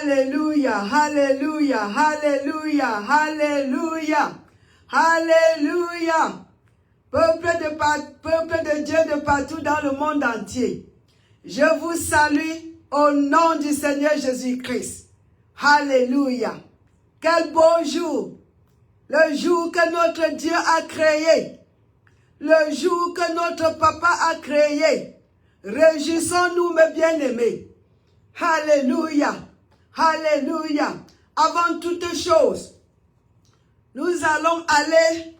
Alléluia, alléluia, alléluia, alléluia, alléluia. Peuple de Dieu de partout dans le monde entier, je vous salue au nom du Seigneur Jésus-Christ. Alléluia. Quel beau jour, le jour que notre Dieu a créé, le jour que notre Papa a créé. Réjouissons-nous, mes bien-aimés. Alléluia, alléluia. Avant toute chose, nous allons aller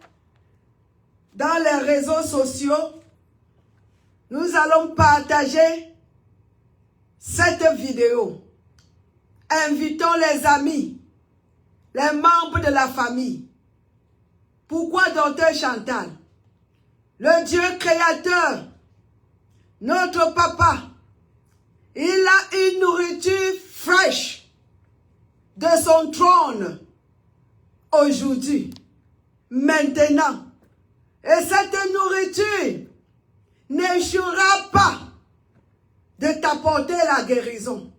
dans les réseaux sociaux. Nous allons partager cette vidéo. Invitons les amis, les membres de la famille. Pourquoi Docteur Chantal? Le Dieu créateur, notre Papa, il a une nourriture fraîche de son trône aujourd'hui, maintenant. Et cette nourriture n'échouera pas de t'apporter la guérison,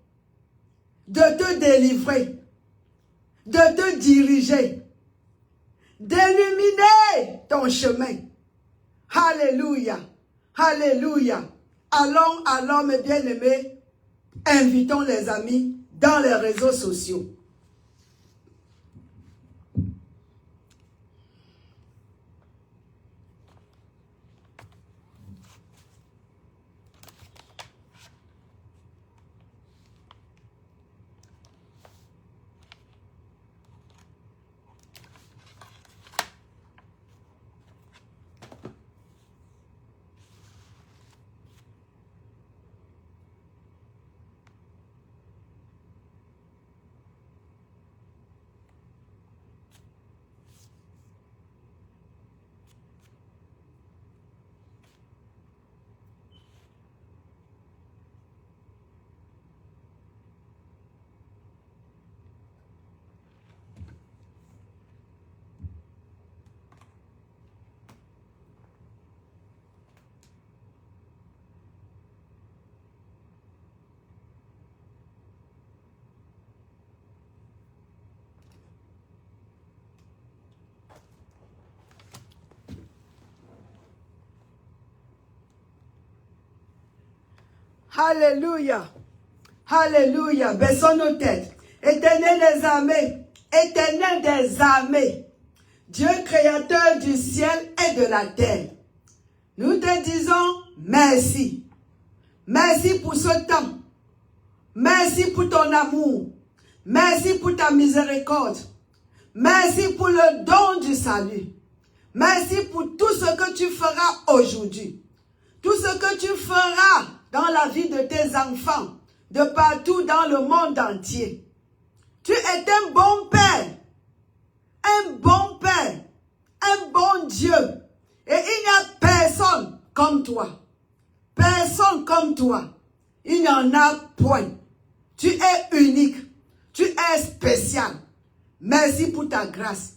de te délivrer, de te diriger, d'illuminer ton chemin. Alléluia, alléluia. Allons, mes bien-aimés, invitons les amis dans les réseaux sociaux. Alléluia, alléluia, baissons nos têtes. Éternel des armées, Dieu créateur du ciel et de la terre, nous te disons merci. Merci pour ce temps. Merci pour ton amour. Merci pour ta miséricorde. Merci pour le don du salut. Merci pour tout ce que tu feras aujourd'hui. Tout ce que tu feras dans la vie de tes enfants, de partout dans le monde entier. Tu es un bon Père, un bon Père, un bon Dieu. Et il n'y a personne comme toi. Personne comme toi. Il n'y en a point. Tu es unique. Tu es spécial. Merci pour ta grâce.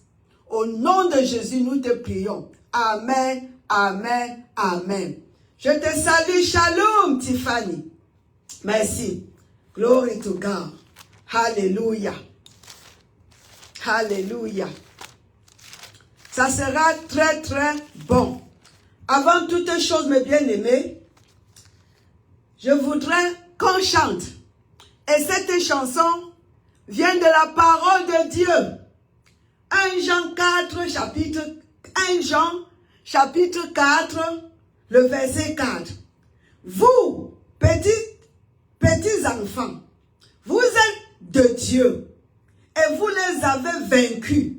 Au nom de Jésus, nous te prions. Amen, amen, amen. Je te salue, shalom, Tiffany. Merci. Glory to God. Alléluia. Alléluia. Ça sera très, très bon. Avant toute chose, mes bien-aimés, je voudrais qu'on chante. Et cette chanson vient de la parole de Dieu. 1 Jean 4, chapitre 4, le verset 4. Vous, petits enfants, vous êtes de Dieu et vous les avez vaincus.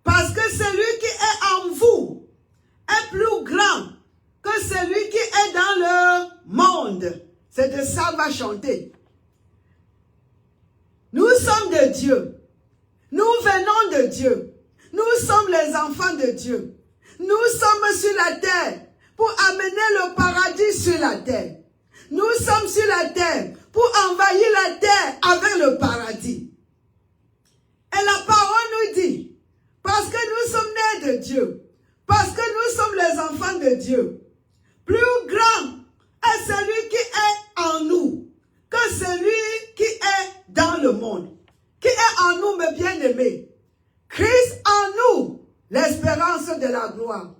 Parce que celui qui est en vous est plus grand que celui qui est dans le monde. C'est de ça qu'on va chanter. Nous sommes de Dieu. Nous venons de Dieu. Nous sommes les enfants de Dieu. Nous sommes sur la terre pour amener le paradis sur la terre. Nous sommes sur la terre pour envahir la terre avec le paradis. Et la parole nous dit, parce que nous sommes nés de Dieu, parce que nous sommes les enfants de Dieu, plus grand est celui qui est en nous que celui qui est est en nous, mes bien-aimés. Christ en nous, l'espérance de la gloire.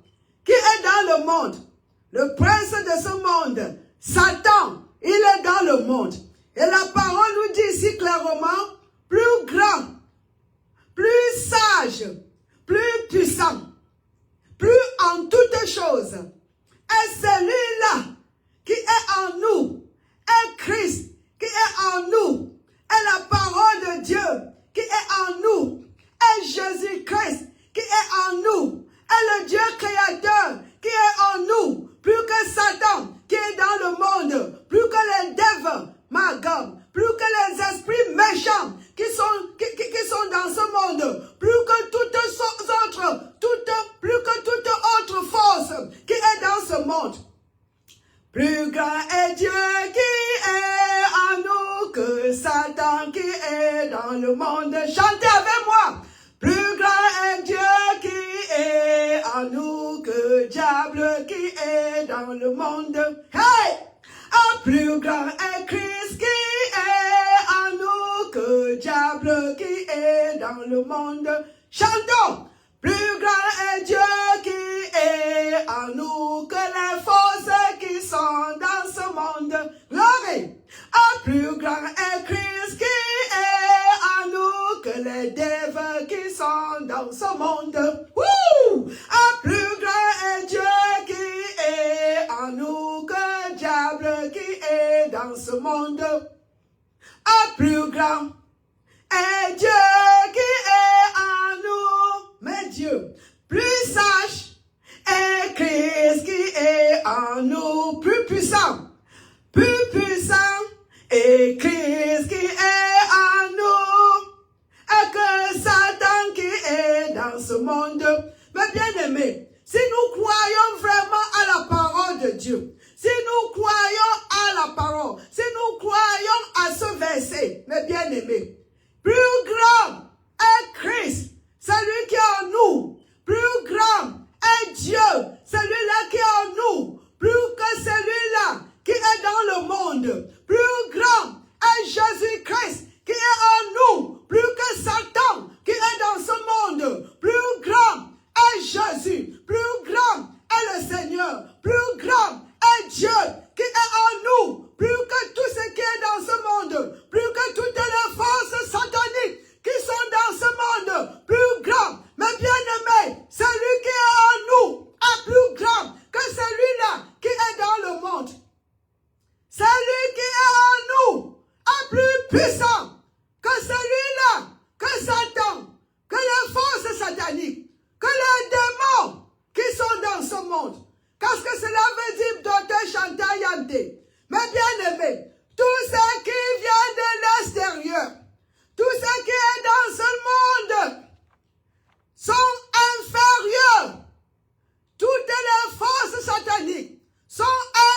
Qui est dans le monde? Le prince de ce monde, Satan, il est dans le monde. Et la parole nous dit ici clairement, plus grand, plus sage, plus puissant, plus en toutes choses. Et celui-là qui est en nous, est Christ qui est en nous, est la parole de Dieu qui est en nous, est Jésus-Christ qui est en nous, est le Dieu créateur qui est en nous, plus que Satan qui est dans le monde, plus que les devils, Magog, plus que les esprits méchants qui sont dans ce monde, plus que toute autre force qui est dans ce monde. Plus grand est Dieu qui est en nous que Satan qui est dans le monde. Chantez avec moi. Plus grand est Dieu qui est en nous que diable qui est dans le monde. Hey! Plus grand est Christ qui est en nous que diable qui est dans le monde. Chantons! Plus grand est Dieu qui est en nous que les forces qui sont dans ce monde. Gloire! Plus grand est Christ qui est en nous que les démons qui sont dans ce monde. Woo! Plus grand est Dieu qui est en nous que le diable qui est dans ce monde. Plus grand est Dieu qui est en nous. Mais Dieu, plus sage est Christ qui est en nous. Plus puissant est Christ qui est en nous. Et que Satan qui est dans ce monde. Mais bien aimé, si nous croyons vraiment à la parole de Dieu, si nous croyons à la parole, si nous croyons à ce verset, mes bien-aimés, plus grand est Christ, celui qui est en nous, plus grand est Dieu, celui-là qui est en nous, plus que celui-là qui est dans le monde, plus grand est Jésus-Christ qui est en nous, plus que Satan qui est dans ce monde, plus grand est Jésus, plus grand est le Seigneur, plus grand est Dieu qui est en nous, plus que tout ce qui est dans ce monde, plus que toutes les forces sataniques qui sont dans ce monde, plus grand. Mais bien aimé, celui qui est en nous est plus grand que celui-là qui est dans le monde. Celui qui est en nous est plus puissant que celui-là, que Satan, que les forces sataniques, que les démons qui sont dans ce monde. Qu'est-ce que cela veut dire, docteur Chantal Yante? Mais bien aimé, tout ce qui vient de l'extérieur, tout ce qui est dans ce monde, sont inférieurs. Toutes les forces sataniques sont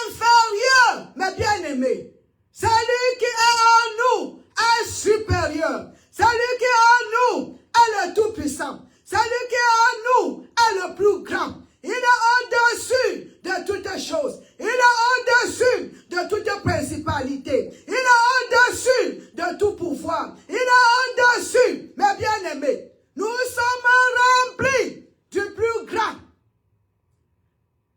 inférieures, mes bien-aimés. Celui qui est en nous est supérieur. Celui qui est en nous est le tout-puissant. Celui qui est en nous est le plus grand. Il est au-dessus de toutes choses. Il est au-dessus de toute principalité. Il est au-dessus de tout pouvoir. Il est au-dessus, mes bien-aimés. Nous sommes remplis du plus grand.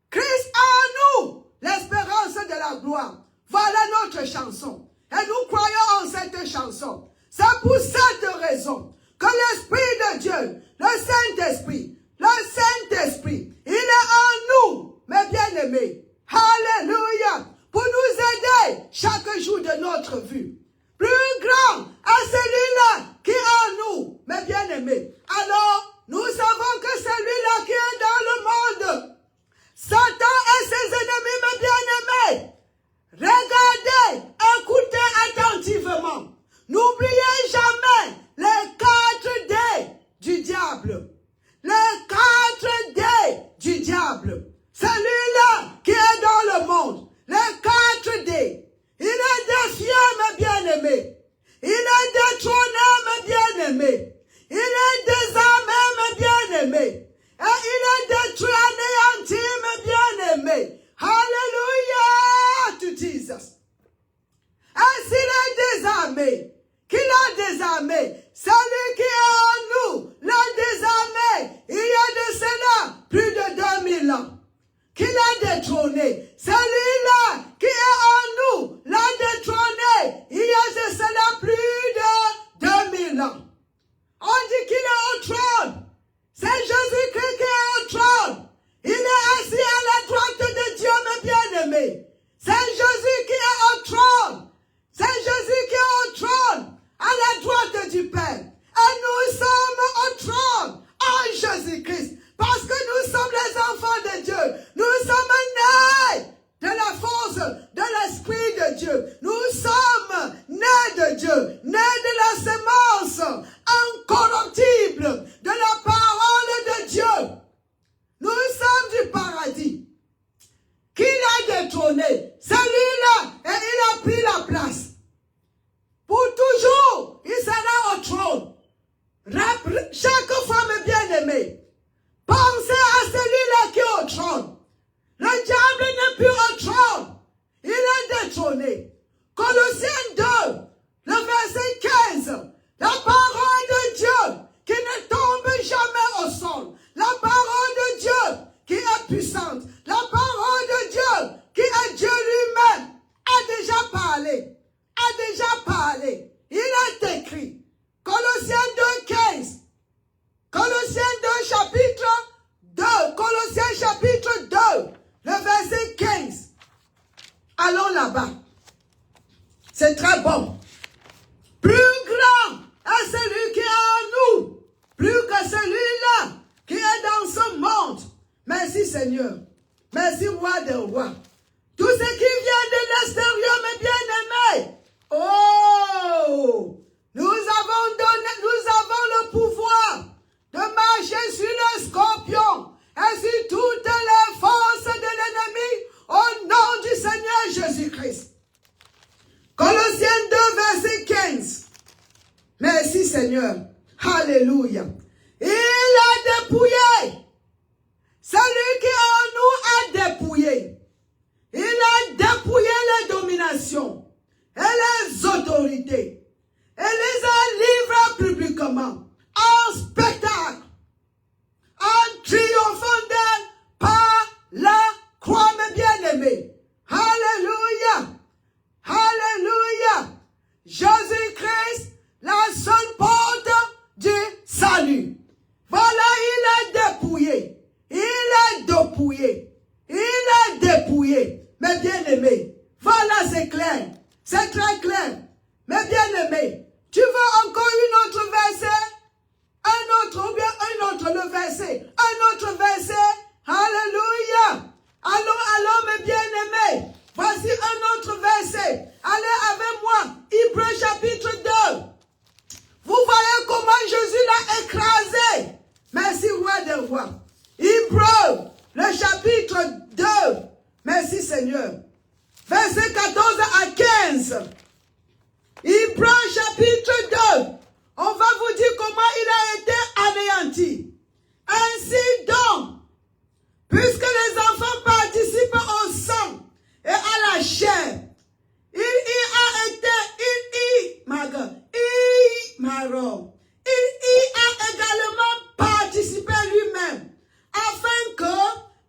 Christ en nous, l'espérance de la gloire. Voilà notre chanson. Et nous croyons en cette chanson. C'est pour cette raison que l'Esprit de Dieu, le Saint-Esprit, il est en nous, mes bien-aimés. Alléluia. Pour nous aider chaque jour de notre vie. Plus grand est celui-là qui est en nous, mes bien-aimés. Alors, nous savons que celui-là qui est dans le monde, Satan et ses ennemis, mes bien-aimés. Regardez, écoutez attentivement. N'oubliez jamais les 4 dés du diable. Les 4 dés du diable. Celui-là qui est dans le monde. Les 4 dés. Il est défié, mes bien-aimés. Il est détrôné, mes bien-aimés. Il est désarmé, mes bien-aimés. Et il est détruit, anéanti, mes bien-aimés. Alléluia to Jesus. Et s'il est désarmé, qu'il a désarmé, celui Seigneur. Alléluia. Il a dépouillé. Celui qui en nous a dépouillé. Il a dépouillé les dominations et les autorités. Et les a livrés publiquement en spectacle, en triomphant d'elle par la croix, mes bien-aimés. Alléluia. Alléluia. Jésus-Christ, la seule porte du salut. Voilà, il a dépouillé. Il a dépouillé. Il a dépouillé. Mes bien-aimés, voilà, c'est clair. C'est très clair. Mes bien-aimés, tu veux encore une autre verset? Un autre, ou bien un autre, le verset. Un autre verset. Alléluia. Allons, mes bien-aimés. Voici un autre verset. Allez avec moi. Hébreux chapitre 2. Vous voyez comment Jésus l'a écrasé. Merci, roi des rois. Hébreux, le chapitre 2. Merci, Seigneur. Verset 14 à 15. Hébreux chapitre 2. On va vous dire comment il a été anéanti. Ainsi donc, puisque les enfants participent au sang et à la chair, il y a également participé lui-même, afin que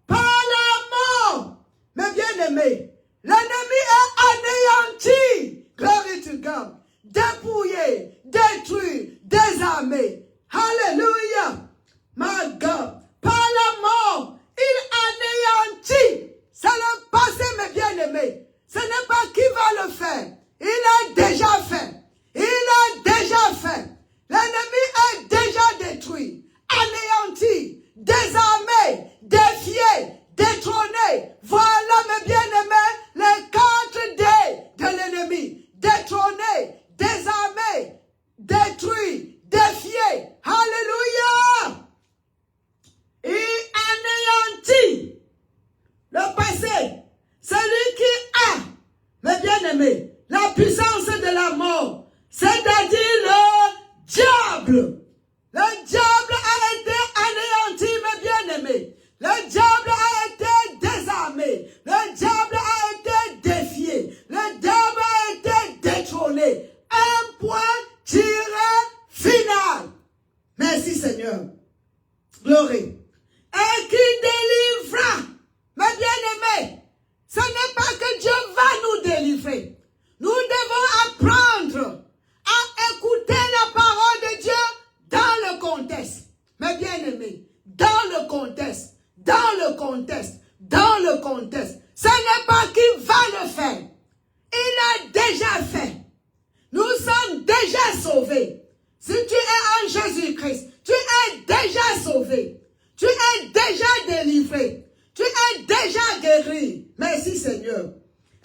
par la mort, mes bien-aimés, l'ennemi est anéanti. Glory to God. Dépouillé, détruit, désarmé. Alléluia. My God. Par la mort, il anéantit. C'est le passé, mes bien-aimés. Ce n'est pas qui va le faire. Il a déjà fait. Il a déjà fait. L'ennemi est déjà détruit, anéanti, désarmé, défié, détrôné. Voilà, mes bien-aimés, les 4 D de l'ennemi. Détrôné, désarmé, détruit, défié. Alléluia. Et anéanti. Le passé, celui qui a, mes bien-aimés, la puissance de la mort, c'est-à-dire le diable. Le diable a été anéanti, mes bien-aimés. Le diable a été désarmé. Le diable a été défié. Le diable a été détrôné. Un point tiré final. Merci, Seigneur. Glorie. Et qui délivra, mes bien-aimés. Ce n'est pas que Dieu va nous délivrer. Nous devons apprendre à écouter la parole de Dieu dans le contexte. Mes bien-aimés, dans le contexte, dans le contexte, dans le contexte. Ce n'est pas qui va le faire. Il a déjà fait. Nous sommes déjà sauvés. Si tu es en Jésus-Christ, tu es déjà sauvé. Tu es déjà délivré. Tu es déjà guéri. Merci Seigneur.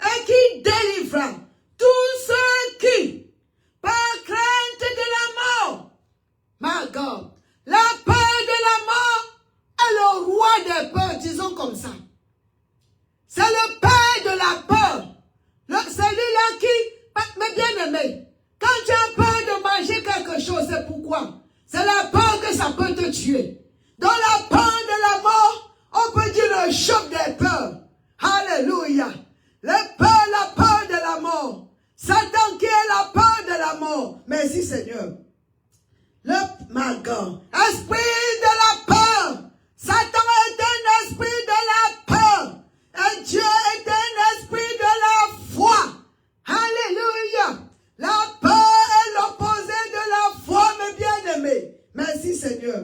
Et qui délivra tous ceux qui, par crainte de la mort, my God, la peur de la mort est le roi des peurs, disons comme ça. C'est le père de la peur. Celui-là qui, mes bien-aimés, quand tu as peur de manger quelque chose, c'est pourquoi? C'est la peur que ça peut te tuer. Dans la peur de la mort, on peut dire le choc des peurs. Alléluia. La peur de la mort. Satan qui est la peur de la mort. Merci Seigneur. My God. Esprit de la peur. Satan est un esprit de la peur. Et Dieu est un esprit de la foi. Alléluia. La peur est l'opposé de la foi, mes bien-aimés. Merci Seigneur.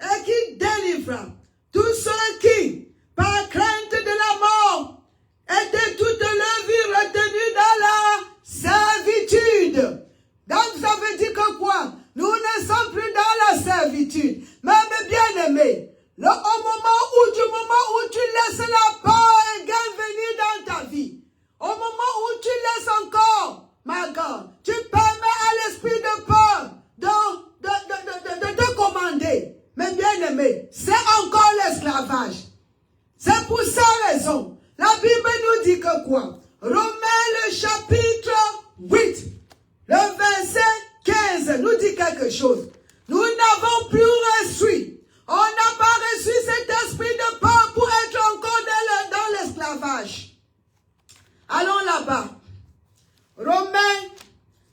Et qui délivra tous ceux qui, par crainte de la mort, étaient toute leur vie retenus dans la servitude. Donc ça veut dire que quoi? Nous ne sommes plus dans la servitude. quelque chose. Nous n'avons plus reçu. On n'a pas reçu cet esprit de peur pour être encore dans l'esclavage. Allons là-bas. Romains,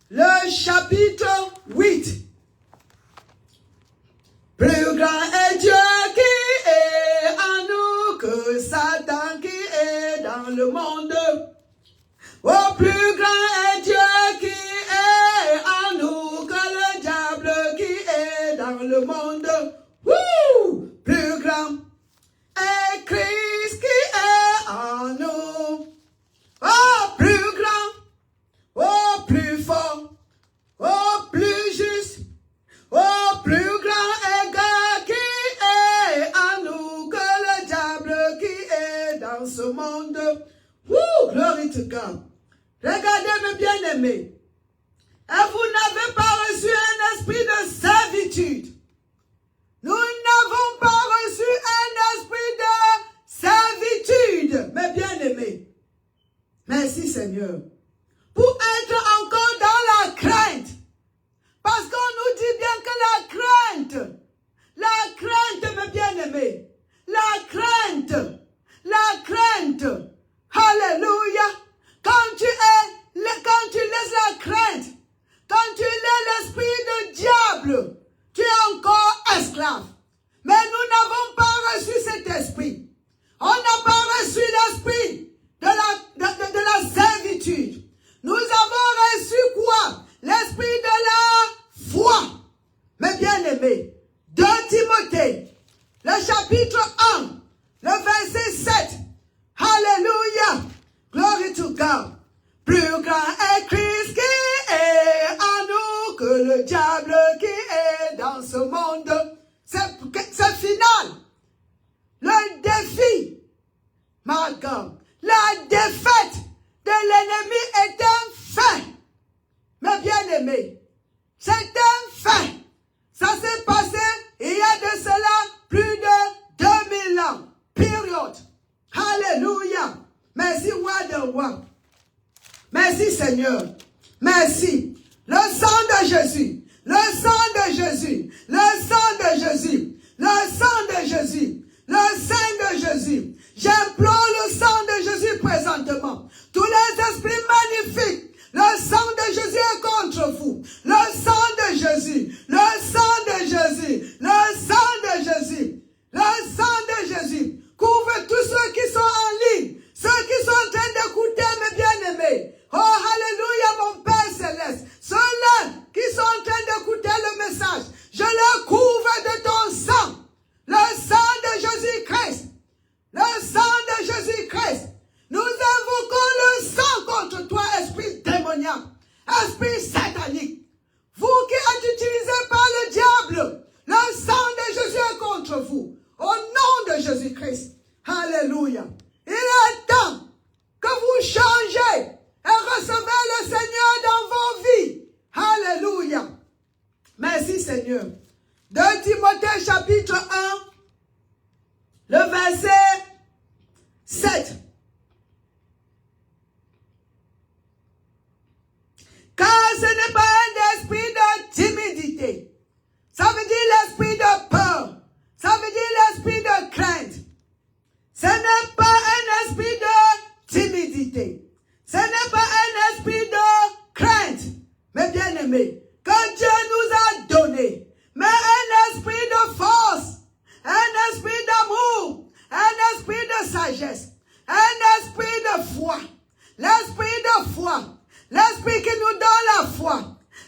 le chapitre 8. Plus grand est Dieu qui est en nous que Satan qui est dans le monde. Oh, plus grand est Dieu qui est en nous que le diable qui est dans le monde. Wouh! Plus grand est Christ qui est en nous. Oh, plus grand, oh, plus fort, oh, plus juste, oh, plus grand est Dieu qui est en nous que le diable qui est dans ce monde. Wouh! Glory to God. Regardez mes bien-aimés. Et vous n'avez pas reçu un esprit de servitude. Nous n'avons pas reçu un esprit de servitude, mes bien-aimés. Merci Seigneur. Pour être encore dans la crainte. Parce qu'on nous dit bien que la crainte, mes bien-aimés, la crainte, alléluia. Quand tu laisses la crainte, quand tu laisses l'esprit de diable, tu es encore esclave. Mais nous n'avons pas reçu cet esprit. On n'a pas reçu l'esprit de la servitude. Nous avons reçu quoi? L'esprit de la foi. Mes bien-aimés, 2 Timothée, le chapitre 1, le verset 7. Alléluia. Glory to God. Plus grand est Christ qui est en nous que le diable qui est dans ce monde. C'est final. Le défi, my God, la défaite de l'ennemi est un fait. Mes bien-aimés, c'est un fait. Ça s'est passé il y a de cela plus de 2000 ans. Période. Alléluia. Merci, roi de roi. Merci, Seigneur. Merci. Le sang de Jésus. Le sang de Jésus. Le sang de Jésus. Le sang de Jésus. Le sang de Jésus. J'implore le sang de Jésus présentement. Tous les esprits magnifiques. Le sang de Jésus est contre vous. Le sang de Jésus. Le sang de Jésus. Le sang de Jésus. Le sang de Jésus. Couvre tous ceux qui sont en ligne. Ceux qui sont en train d'écouter mes bien-aimés. Oh, alléluia, mon Père Céleste. Ceux-là qui sont en train d'écouter le message. Je les couvre de ton sang. Le sang de Jésus-Christ. Le sang de Jésus-Christ. Nous invoquons le sang contre toi, esprit démoniaque, esprit satanique. Vous qui êtes utilisés par le diable, le sang de Jésus est contre vous. Au nom de Jésus-Christ. Alléluia. Il est temps que vous changez et recevez le Seigneur dans vos vies. Alléluia. Merci Seigneur. 2 Timothée chapitre 1, le verset 7. Car ce n'est pas un esprit de timidité. Ça veut dire l'esprit de peur. Ça veut dire l'esprit de crainte. Ce n'est pas un esprit de timidité. Ce n'est pas un esprit de crainte. Mes bien-aimés, que Dieu nous a donné. Mais un esprit de force. Un esprit d'amour. Un esprit de sagesse. Un esprit de foi. L'esprit de foi. L'esprit qui nous donne la foi.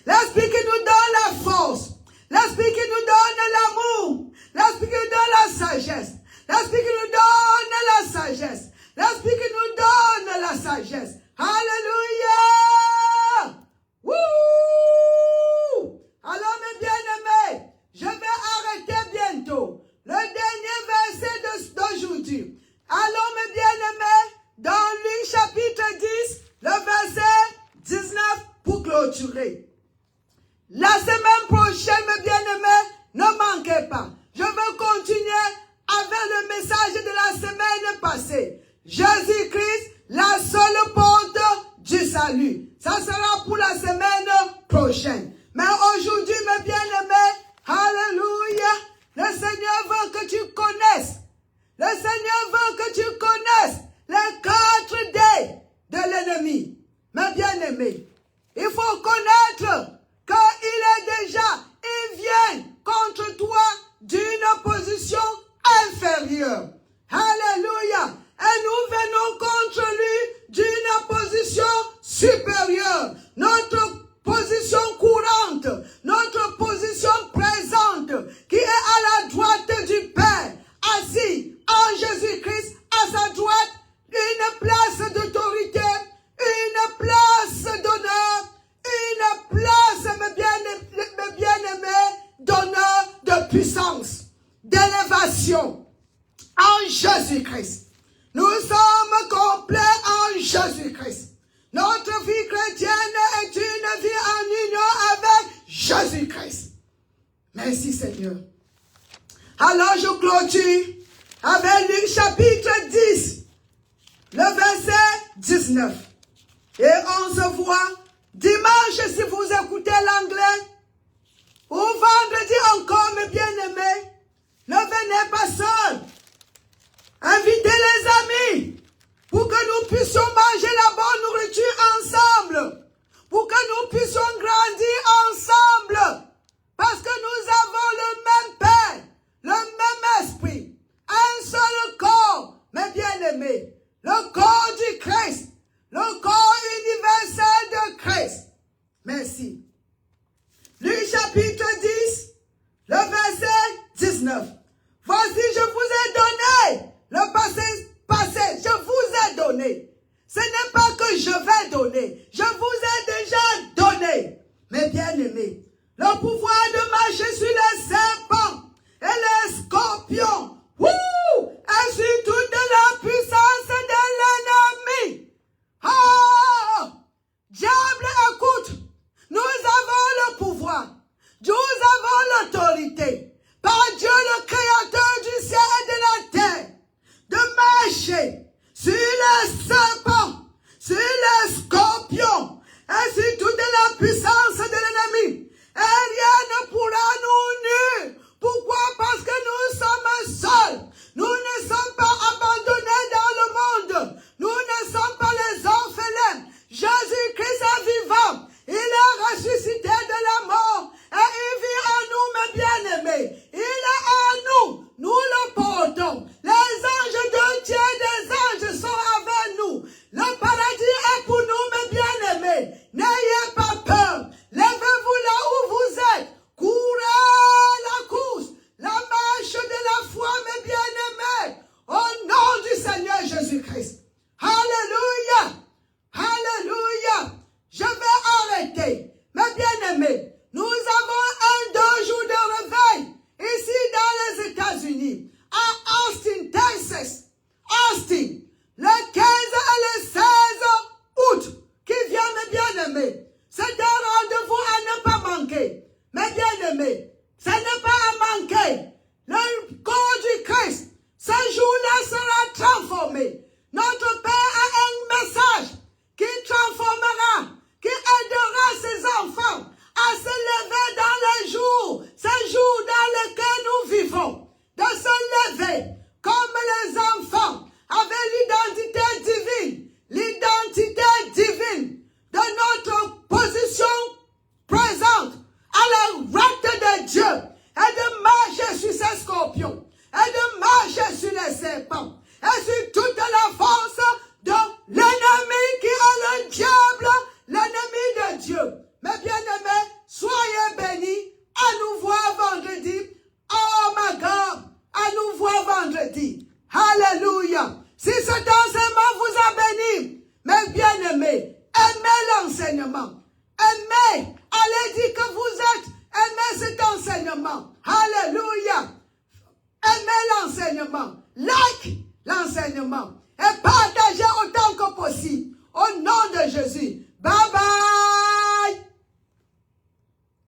L'esprit qui nous donne la force. L'esprit qui nous donne l'amour. L'esprit qui nous donne la sagesse. L'esprit qui nous donne la sagesse. L'esprit qui nous donne la sagesse. Alléluia. Wouh! Alors mes bien-aimés, je vais arrêter bientôt. Le dernier verset d'aujourd'hui. Alors mes bien-aimés, dans Luc chapitre 10, le verset 19 pour clôturer. La semaine prochaine, mes bien-aimés, ne manquez pas. Je vais continuer avec le message de la semaine passée. Jésus-Christ, la seule porte du salut. Ça sera pour la semaine prochaine. Mais aujourd'hui, mes bien-aimés, alléluia, le Seigneur veut que tu connaisses. Le Seigneur veut que tu connaisses les 4 dés de l'ennemi. Mes bien-aimés, il faut connaître il vient contre toi d'une position inférieure. Alléluia. Et nous venons contre lui d'une position supérieure. Notre position courante, notre position présente, qui est à la droite du Père, assis en Jésus-Christ, à sa droite, une place d'autorité, une place d'honneur, une place, mes bien-aimés, d'honneur, de puissance, d'élévation en Jésus-Christ. Nous sommes complets en Jésus-Christ. Notre vie chrétienne est une vie en union avec Jésus-Christ. Merci Seigneur. Alors je clôture avec Luc chapitre 10, le verset 19. Et on se voit dimanche si vous écoutez l'anglais, ou vendredi encore, mes bien-aimés. Ne venez pas seuls. Invitez les amis pour que nous puissions manger la bonne nourriture ensemble, pour que nous puissions grandir ensemble, parce que nous avons le même Père, le même esprit, un seul corps, mes bien-aimés, le corps du Christ, le corps universel de Christ. Merci. Luc chapitre 10, le verset 19. Voici, je vous ai donné le passé, je vous ai donné. Ce n'est pas que je vais donner, je vous ai déjà donné, mes bien-aimés, le pouvoir de marcher sur les serpents et les scorpions, et sur toute la puissance de l'ennemi. Oh, diable, écoute, nous avons le pouvoir, nous avons l'autorité, par Dieu le Créateur du ciel et de la terre, de marcher sur les serpents, sur les scorpions, et sur toute la puissance de l'ennemi. Et rien ne pourra nous nuire. Pourquoi? Parce que nous sommes seuls. Nous ne sommes pas abandonnés dans le monde. Nous ne sommes pas les orphelins. Jésus-Christ est vivant. Il est ressuscité de la mort. Et il vit en nous, mes bien-aimés. Il est en nous. Nous le portons. Les anges de Dieu, des anges sont avec nous. Le paradis est pour nous, mes bien-aimés. N'ayez pas peur. Levez-vous là où vous êtes. Courez la course, la marche de la foi, mes bien-aimés. Au nom du Seigneur Jésus-Christ. Alléluia. Alléluia. Je vais arrêter. Mes bien-aimés, nous avons 2 jours de réveil ici dans les États-Unis, à Austin, Texas. Austin, le 15 et le 16 août, qui vient, mes bien-aimés. C'est un rendez-vous à ne pas manquer. Mes bien-aimés, ce n'est pas à manquer. Le corps du Christ, ce jour-là sera transformé. Notre Père a un message qui transformera, qui aidera ses enfants à se lever dans les jours, ces jours dans lesquels nous vivons, de se lever comme les enfants avec l'identité divine de notre position présente à la droite de Dieu, et de marcher sur ces scorpions, et de marcher sur les serpents, et sur toute la force de l'ennemi qui est le diable, l'ennemi de Dieu. Mes bien-aimés, soyez bénis. À nous voir vendredi. Oh my God, à nous voir vendredi. Alléluia. Si cet enseignement vous a béni, mes bien-aimés, aimez l'enseignement. Aimez. Allez dire que vous êtes. Aimez cet enseignement. Alléluia. Aimez l'enseignement. Like l'enseignement. Et partagez autant que possible. Au nom de Jésus. Bye bye.